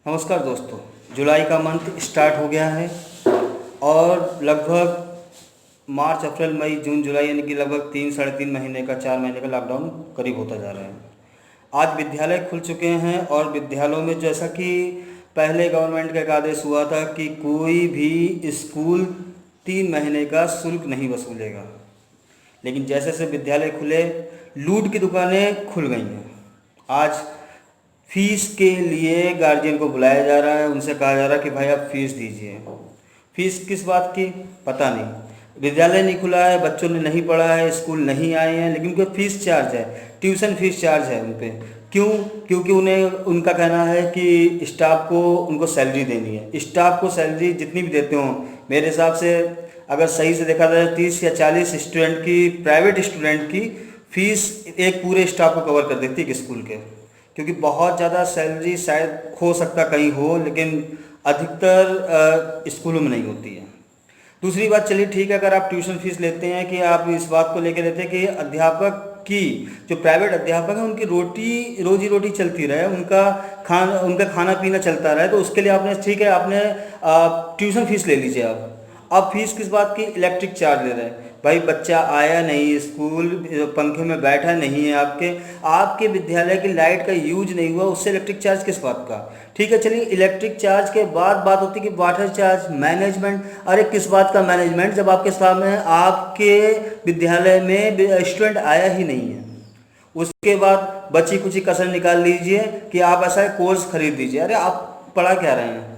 नमस्कार दोस्तों। जुलाई का मंथ स्टार्ट हो गया है और लगभग मार्च अप्रैल मई जून जुलाई यानी कि लगभग 3 साढ़े 3 महीने का 4 महीने का लॉकडाउन करीब होता जा रहा है। आज विद्यालय खुल चुके हैं और विद्यालयों में जैसा कि पहले गवर्नमेंट का एक आदेश हुआ था कि कोई भी स्कूल 3 महीने का शुल्क नहीं वसूलेगा, लेकिन जैसे जैसे विद्यालय खुले लूट की दुकानें खुल गई हैं। आज फीस के लिए गार्जियन को बुलाया जा रहा है, उनसे कहा जा रहा है कि भाई आप फीस दीजिए। फीस किस बात की पता नहीं। विद्यालय नहीं खुला है, बच्चों ने नहीं पढ़ा है, स्कूल नहीं आए हैं, लेकिन उनका फीस चार्ज है, ट्यूशन फीस चार्ज है उन पर। क्यों? क्योंकि उन्हें उनका कहना है कि स्टाफ को उनको सैलरी देनी है। स्टाफ को सैलरी जितनी भी देते हों, मेरे हिसाब से अगर सही से देखा जाए 30 या 40 स्टूडेंट की, प्राइवेट स्टूडेंट की फीस एक पूरे स्टाफ को कवर कर देती है स्कूल के। क्योंकि बहुत ज़्यादा सैलरी शायद हो सकता कहीं हो, लेकिन अधिकतर स्कूलों में नहीं होती है। दूसरी बात, चलिए ठीक है, अगर आप ट्यूशन फीस लेते हैं कि आप इस बात को लेकर लेते हैं कि अध्यापक की, जो प्राइवेट अध्यापक हैं उनकी रोजी रोटी चलती रहे, उनका खाना पीना चलता रहे, तो उसके लिए आपने ठीक है आपने ट्यूशन फीस ले लीजिए। अब फीस किस बात की? इलेक्ट्रिक चार्ज ले रहे हैं। भाई बच्चा आया नहीं स्कूल, पंखे में बैठा नहीं है, आपके विद्यालय की लाइट का यूज नहीं हुआ, उससे इलेक्ट्रिक चार्ज किस बात का? ठीक है, चलिए इलेक्ट्रिक चार्ज के बाद बात होती है कि वाटर चार्ज, मैनेजमेंट। अरे किस बात का मैनेजमेंट जब आपके सामने आपके विद्यालय में स्टूडेंट आया ही नहीं है। उसके बाद बची कुची कसर निकाल लीजिए कि आप ऐसा कोर्स खरीद दीजिए। अरे आप पढ़ा क्या रहे हैं?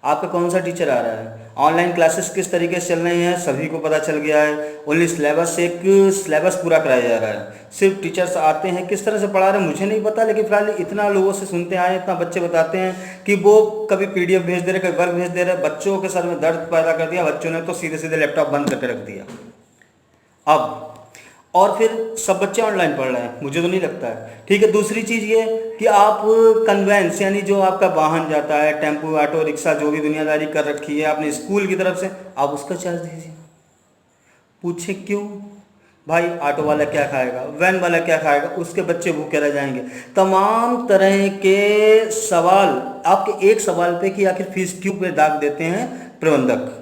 आपका कौन सा टीचर आ रहा है? ऑनलाइन क्लासेस किस तरीके से चल रही हैं सभी को पता चल गया है। ओनली सिलेबस पूरा कराया जा रहा है। सिर्फ टीचर्स आते हैं, किस तरह से पढ़ा रहे हैं मुझे नहीं पता, लेकिन फिलहाल इतना लोगों से सुनते आए, इतना बच्चे बताते हैं कि वो कभी PDF भेज दे रहे, कभी वर्क भेज दे रहे। बच्चों के सर में दर्द पैदा कर दिया, बच्चों ने तो सीधे सीधे लैपटॉप बंद करके रख दिया। अब और फिर सब बच्चे ऑनलाइन पढ़ रहे हैं, मुझे तो नहीं लगता है। ठीक है, दूसरी चीज़ ये कि आप कन्वेंस यानी जो आपका वाहन जाता है, टेम्पो, ऑटो रिक्शा, जो भी दुनियादारी कर रखी है आपने स्कूल की तरफ से, आप उसका चार्ज दीजिए। पूछे क्यों? भाई ऑटो वाला क्या खाएगा, वैन वाला क्या खाएगा, उसके बच्चे भूखे रह जाएंगे। तमाम तरह के सवाल आपके एक सवाल पे कि आखिर फीस क्यों पे दाग देते हैं प्रबंधक।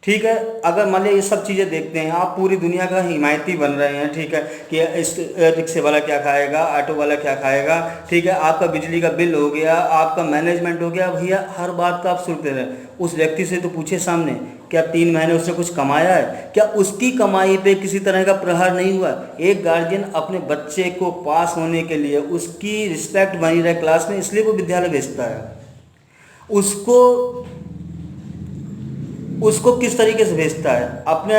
ठीक है, अगर मान लिया ये सब चीज़ें देखते हैं, आप पूरी दुनिया का हिमायती बन रहे हैं, ठीक है, कि इस रिक्शे वाला क्या खाएगा, ऑटो वाला क्या खाएगा, ठीक है, आपका बिजली का बिल हो गया, आपका मैनेजमेंट हो गया, भैया हर बात का आप सुनते रहे। उस व्यक्ति से तो पूछे सामने, क्या 3 महीने उसने कुछ कमाया है? क्या उसकी कमाई पे किसी तरह का प्रहार नहीं हुआ? एक गार्जियन अपने बच्चे को पास होने के लिए, उसकी रिस्पेक्ट बनी रहे क्लास में, इसलिए वो विद्यालय भेजता है। उसको किस तरीके से भेजता है? अपने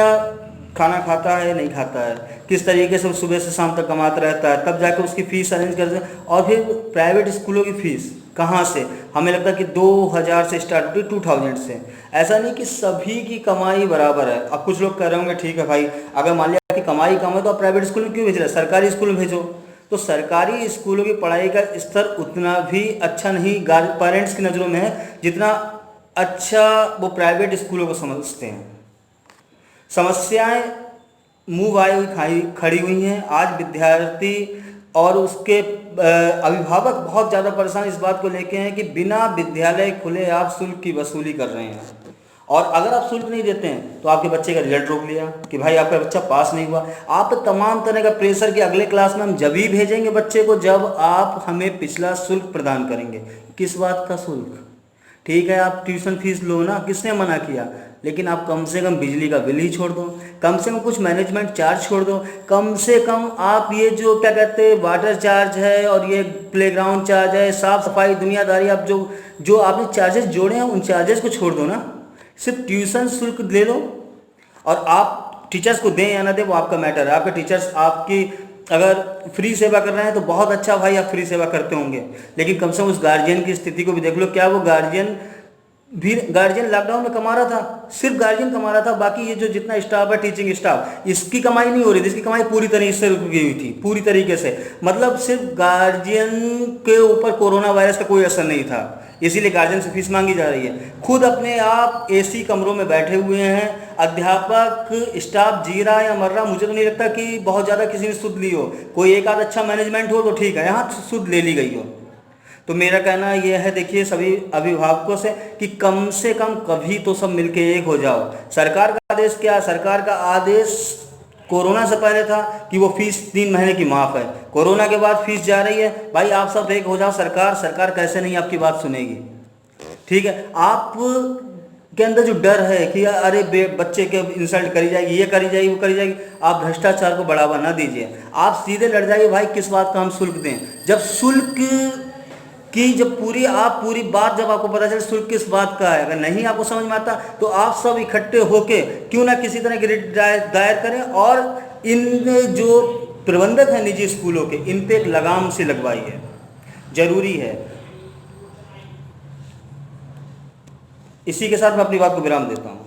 खाना खाता है नहीं खाता है, किस तरीके से सुबह से शाम तक कमाता रहता है, तब जाकर उसकी फ़ीस अरेंज करते हैं। और फिर प्राइवेट स्कूलों की फ़ीस कहाँ से? हमें लगता है कि 2000 से स्टार्ट होती है, 2000 से। ऐसा नहीं कि सभी की कमाई बराबर है। अब कुछ लोग कह रहे होंगे ठीक है भाई, अगर मान लिया कि कमाई कम है तो आप प्राइवेट स्कूल में क्यों भेज रहे हैं, सरकारी स्कूल में भेजो। तो सरकारी स्कूलों की पढ़ाई का स्तर उतना भी अच्छा नहीं पेरेंट्स की नज़रों में है जितना अच्छा वो प्राइवेट स्कूलों को समझते हैं। समस्याएं मुंह भाई खड़ी हुई हैं। आज विद्यार्थी और उसके अभिभावक बहुत ज़्यादा परेशान इस बात को लेके हैं कि बिना विद्यालय खुले आप शुल्क की वसूली कर रहे हैं, और अगर आप शुल्क नहीं देते हैं तो आपके बच्चे का रिजल्ट रोक लिया कि भाई आपका बच्चा पास नहीं हुआ। आप तमाम तरह का प्रेशर कि अगले क्लास में हम जब ही भेजेंगे बच्चे को जब आप हमें पिछला शुल्क प्रदान करेंगे। किस बात का शुल्क? ठीक है, आप ट्यूशन फीस लो ना, किसने मना किया, लेकिन आप कम से कम बिजली का बिल ही छोड़ दो, कम से कम कुछ मैनेजमेंट चार्ज छोड़ दो, कम से कम आप ये जो क्या कहते हैं वाटर चार्ज है और ये प्लेग्राउंड चार्ज है, साफ सफाई, दुनियादारी, आप जो आपने चार्जेस जोड़े हैं उन चार्जेस को छोड़ दो ना। सिर्फ ट्यूशन शुल्क ले लो, और आप टीचर्स को दें या ना दें वो आपका मैटर है। आपके टीचर्स आपकी अगर फ्री सेवा कर रहे हैं तो बहुत अच्छा भाई, आप फ्री सेवा करते होंगे, लेकिन कम से कम उस गार्जियन की स्थिति को भी देख लो। क्या वो गार्जियन लॉकडाउन में कमा रहा था? सिर्फ गार्जियन कमा रहा था, बाकी ये जो जितना स्टाफ है, टीचिंग स्टाफ, इसकी कमाई नहीं हो रही थी। इसकी कमाई पूरी तरीके से रुक गई हुई थी, पूरी तरीके से। मतलब सिर्फ गार्जियन के ऊपर कोरोना वायरस का कोई असर नहीं था, इसीलिए गार्जियन से फीस मांगी जा रही है। खुद अपने आप AC कमरों में बैठे हुए हैं, अध्यापक स्टाफ जी रहा है या मर रहा, मुझे तो नहीं लगता कि बहुत ज़्यादा किसी ने सुध ली हो। कोई एक आध अच्छा मैनेजमेंट हो तो ठीक है, यहाँ सुध ले ली गई हो। तो मेरा कहना यह है, देखिए सभी अभिभावकों से कम कभी तो सब मिलके एक हो जाओ। सरकार का आदेश क्या है? सरकार का आदेश कोरोना से पहले था कि वो फीस 3 महीने की माफ़ है। कोरोना के बाद फीस जा रही है, भाई आप सब एक हो जाओ। सरकार कैसे नहीं आपकी बात सुनेगी? ठीक है, आप के अंदर जो डर है कि अरे बच्चे के इंसल्ट करी जाएगी, ये करी जाएगी, वो करी जाएगी, आप भ्रष्टाचार को बढ़ावा ना दीजिए। आप सीधे लड़ जाइए, भाई किस बात का हम शुल्क दें। जब शुल्क की जब पूरी बात जब आपको पता चले शुल्क किस बात का है, अगर नहीं आपको समझ में आता तो आप सब इकट्ठे होके क्यों ना किसी तरह की रिट दायर करें और इन जो प्रबंधक हैं निजी स्कूलों के, इन पे एक लगाम से लगवाइए, जरूरी है। इसी के साथ मैं अपनी बात को विराम देता हूँ।